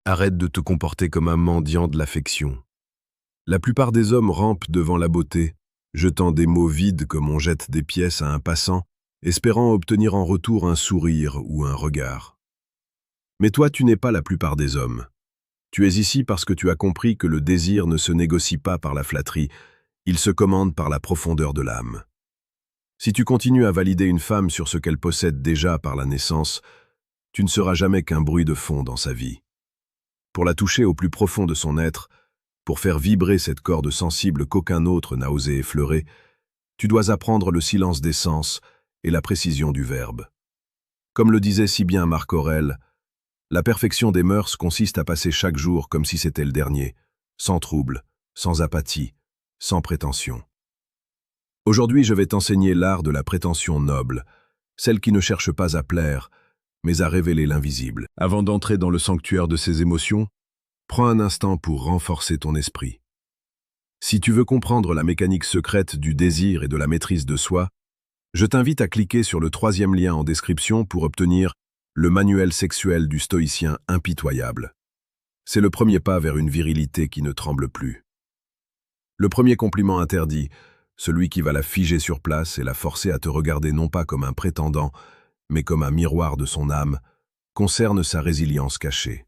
Arrête de te comporter comme un mendiant de l'affection. La plupart des hommes rampent devant la beauté, jetant des mots vides comme on jette des pièces à un passant, espérant obtenir en retour un sourire ou un regard. Mais toi, tu n'es pas la plupart des hommes. Tu es ici parce que tu as compris que le désir ne se négocie pas par la flatterie, il se commande par la profondeur de l'âme. Si tu continues à valider une femme sur ce qu'elle possède déjà par la naissance, tu ne seras jamais qu'un bruit de fond dans sa vie. Pour la toucher au plus profond de son être, pour faire vibrer cette corde sensible qu'aucun autre n'a osé effleurer, tu dois apprendre le silence des sens et la précision du verbe. Comme le disait si bien Marc Aurèle, la perfection des mœurs consiste à passer chaque jour comme si c'était le dernier, sans trouble, sans apathie, sans prétention. Aujourd'hui, je vais t'enseigner l'art de la prétention noble, celle qui ne cherche pas à plaire, mais à révéler l'invisible. Avant d'entrer dans le sanctuaire de ces émotions, prends un instant pour renforcer ton esprit. Si tu veux comprendre la mécanique secrète du désir et de la maîtrise de soi, je t'invite à cliquer sur le 3e lien en description pour obtenir le manuel sexuel du stoïcien impitoyable. C'est le premier pas vers une virilité qui ne tremble plus. Le premier compliment interdit, celui qui va la figer sur place et la forcer à te regarder non pas comme un prétendant, mais comme un miroir de son âme, concerne sa résilience cachée.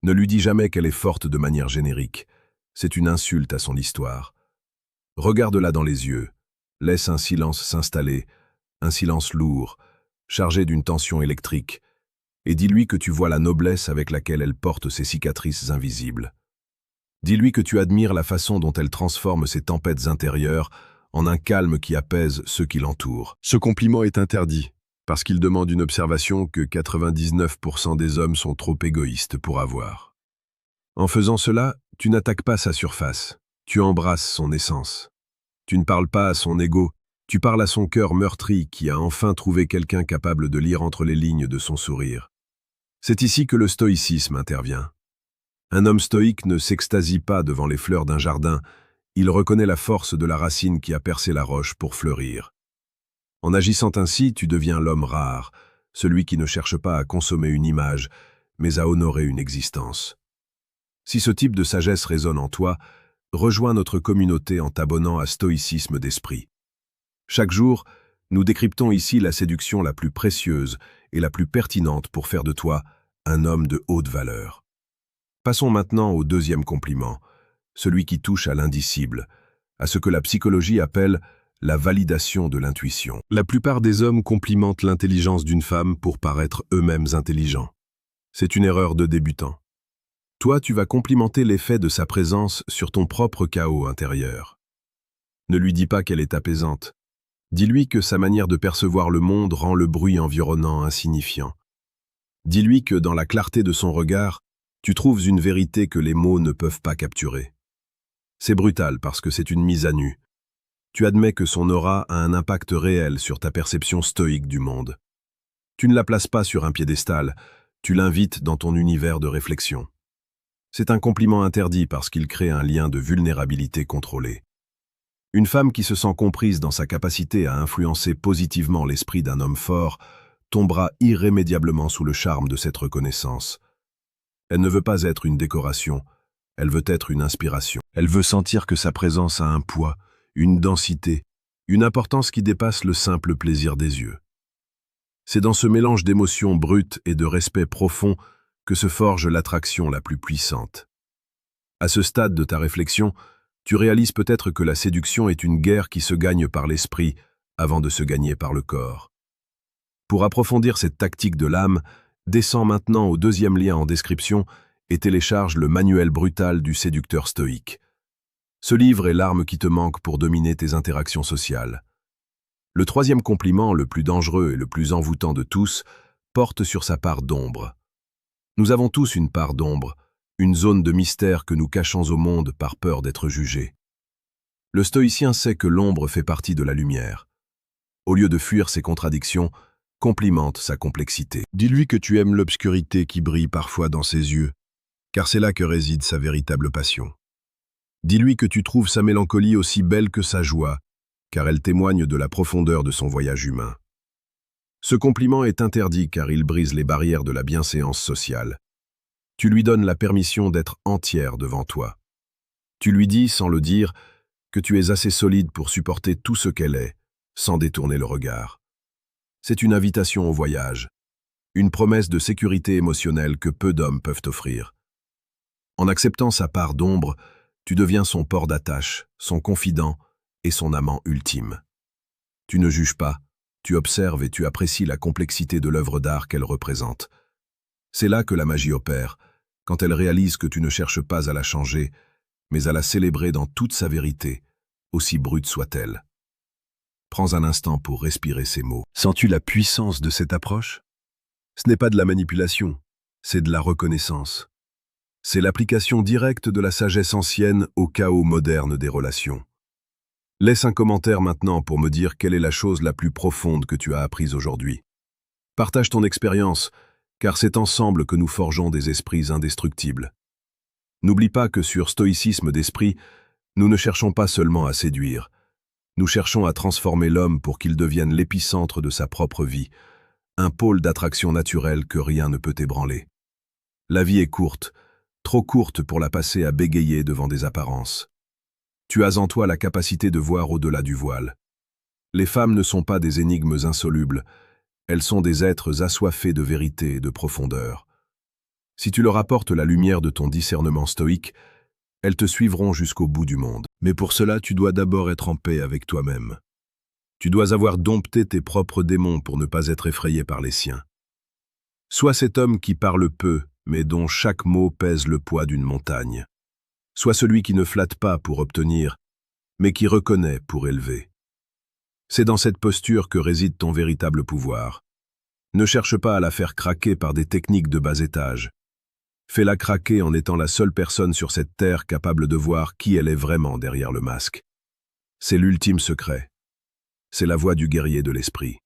Ne lui dis jamais qu'elle est forte de manière générique. C'est une insulte à son histoire. Regarde-la dans les yeux. Laisse un silence s'installer, un silence lourd, chargé d'une tension électrique, et dis-lui que tu vois la noblesse avec laquelle elle porte ses cicatrices invisibles. Dis-lui que tu admires la façon dont elle transforme ses tempêtes intérieures en un calme qui apaise ceux qui l'entourent. Ce compliment est interdit, parce qu'il demande une observation que 99% des hommes sont trop égoïstes pour avoir. En faisant cela, tu n'attaques pas sa surface, tu embrasses son essence. Tu ne parles pas à son ego, tu parles à son cœur meurtri qui a enfin trouvé quelqu'un capable de lire entre les lignes de son sourire. C'est ici que le stoïcisme intervient. Un homme stoïque ne s'extasie pas devant les fleurs d'un jardin, il reconnaît la force de la racine qui a percé la roche pour fleurir. En agissant ainsi, tu deviens l'homme rare, celui qui ne cherche pas à consommer une image, mais à honorer une existence. Si ce type de sagesse résonne en toi, rejoins notre communauté en t'abonnant à Stoïcisme d'Esprit. Chaque jour, nous décryptons ici la séduction la plus précieuse et la plus pertinente pour faire de toi un homme de haute valeur. Passons maintenant au 2e compliment, celui qui touche à l'indicible, à ce que la psychologie appelle la validation de l'intuition. La plupart des hommes complimentent l'intelligence d'une femme pour paraître eux-mêmes intelligents. C'est une erreur de débutant. Toi, tu vas complimenter l'effet de sa présence sur ton propre chaos intérieur. Ne lui dis pas qu'elle est apaisante. Dis-lui que sa manière de percevoir le monde rend le bruit environnant insignifiant. Dis-lui que dans la clarté de son regard, tu trouves une vérité que les mots ne peuvent pas capturer. C'est brutal parce que c'est une mise à nu. Tu admets que son aura a un impact réel sur ta perception stoïque du monde. Tu ne la places pas sur un piédestal, tu l'invites dans ton univers de réflexion. C'est un compliment interdit parce qu'il crée un lien de vulnérabilité contrôlée. Une femme qui se sent comprise dans sa capacité à influencer positivement l'esprit d'un homme fort tombera irrémédiablement sous le charme de cette reconnaissance. Elle ne veut pas être une décoration, elle veut être une inspiration. Elle veut sentir que sa présence a un poids, une densité, une importance qui dépasse le simple plaisir des yeux. C'est dans ce mélange d'émotions brutes et de respect profond que se forge l'attraction la plus puissante. À ce stade de ta réflexion, tu réalises peut-être que la séduction est une guerre qui se gagne par l'esprit avant de se gagner par le corps. Pour approfondir cette tactique de l'âme, descends maintenant au 2e lien en description et télécharge le manuel brutal du séducteur stoïque. Ce livre est l'arme qui te manque pour dominer tes interactions sociales. Le 3e compliment, le plus dangereux et le plus envoûtant de tous, porte sur sa part d'ombre. Nous avons tous une part d'ombre, une zone de mystère que nous cachons au monde par peur d'être jugés. Le stoïcien sait que l'ombre fait partie de la lumière. Au lieu de fuir ses contradictions, complimente sa complexité. Dis-lui que tu aimes l'obscurité qui brille parfois dans ses yeux, car c'est là que réside sa véritable passion. Dis-lui que tu trouves sa mélancolie aussi belle que sa joie, car elle témoigne de la profondeur de son voyage humain. Ce compliment est interdit car il brise les barrières de la bienséance sociale. Tu lui donnes la permission d'être entière devant toi. Tu lui dis, sans le dire, que tu es assez solide pour supporter tout ce qu'elle est, sans détourner le regard. C'est une invitation au voyage, une promesse de sécurité émotionnelle que peu d'hommes peuvent offrir. En acceptant sa part d'ombre, tu deviens son port d'attache, son confident et son amant ultime. Tu ne juges pas, tu observes et tu apprécies la complexité de l'œuvre d'art qu'elle représente. C'est là que la magie opère, quand elle réalise que tu ne cherches pas à la changer, mais à la célébrer dans toute sa vérité, aussi brute soit-elle. Prends un instant pour respirer ces mots. Sens-tu la puissance de cette approche? Ce n'est pas de la manipulation, c'est de la reconnaissance. C'est l'application directe de la sagesse ancienne au chaos moderne des relations. Laisse un commentaire maintenant pour me dire quelle est la chose la plus profonde que tu as apprise aujourd'hui. Partage ton expérience, car c'est ensemble que nous forgeons des esprits indestructibles. N'oublie pas que sur Stoïcisme d'esprit, nous ne cherchons pas seulement à séduire. Nous cherchons à transformer l'homme pour qu'il devienne l'épicentre de sa propre vie, un pôle d'attraction naturelle que rien ne peut ébranler. La vie est courte, trop courte pour la passer à bégayer devant des apparences. Tu as en toi la capacité de voir au-delà du voile. Les femmes ne sont pas des énigmes insolubles, elles sont des êtres assoiffés de vérité et de profondeur. Si tu leur apportes la lumière de ton discernement stoïque, elles te suivront jusqu'au bout du monde. Mais pour cela, tu dois d'abord être en paix avec toi-même. Tu dois avoir dompté tes propres démons pour ne pas être effrayé par les siens. Sois cet homme qui parle peu, mais dont chaque mot pèse le poids d'une montagne. Sois celui qui ne flatte pas pour obtenir, mais qui reconnaît pour élever. C'est dans cette posture que réside ton véritable pouvoir. Ne cherche pas à la faire craquer par des techniques de bas étage. Fais-la craquer en étant la seule personne sur cette terre capable de voir qui elle est vraiment derrière le masque. C'est l'ultime secret. C'est la voie du guerrier de l'esprit.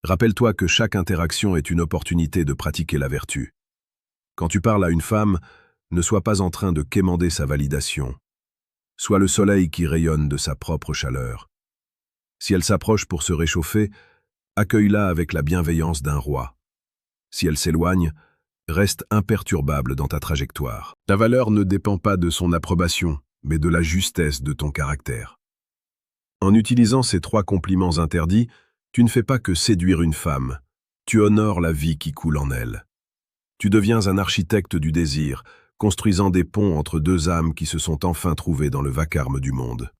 Rappelle-toi que chaque interaction est une opportunité de pratiquer la vertu. Quand tu parles à une femme, ne sois pas en train de quémander sa validation. Sois le soleil qui rayonne de sa propre chaleur. Si elle s'approche pour se réchauffer, accueille-la avec la bienveillance d'un roi. Si elle s'éloigne, reste imperturbable dans ta trajectoire. Ta valeur ne dépend pas de son approbation, mais de la justesse de ton caractère. En utilisant ces 3 compliments interdits, tu ne fais pas que séduire une femme, tu honores la vie qui coule en elle. Tu deviens un architecte du désir, construisant des ponts entre 2 âmes qui se sont enfin trouvées dans le vacarme du monde.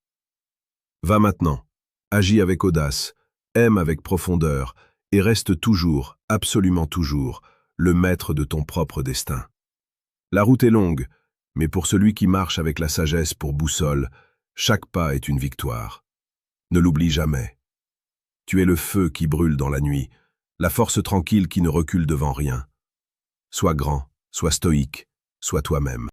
Va maintenant, agis avec audace, aime avec profondeur, et reste toujours, absolument toujours, le maître de ton propre destin. La route est longue, mais pour celui qui marche avec la sagesse pour boussole, chaque pas est une victoire. Ne l'oublie jamais. Tu es le feu qui brûle dans la nuit, la force tranquille qui ne recule devant rien. Sois grand, sois stoïque, sois toi-même.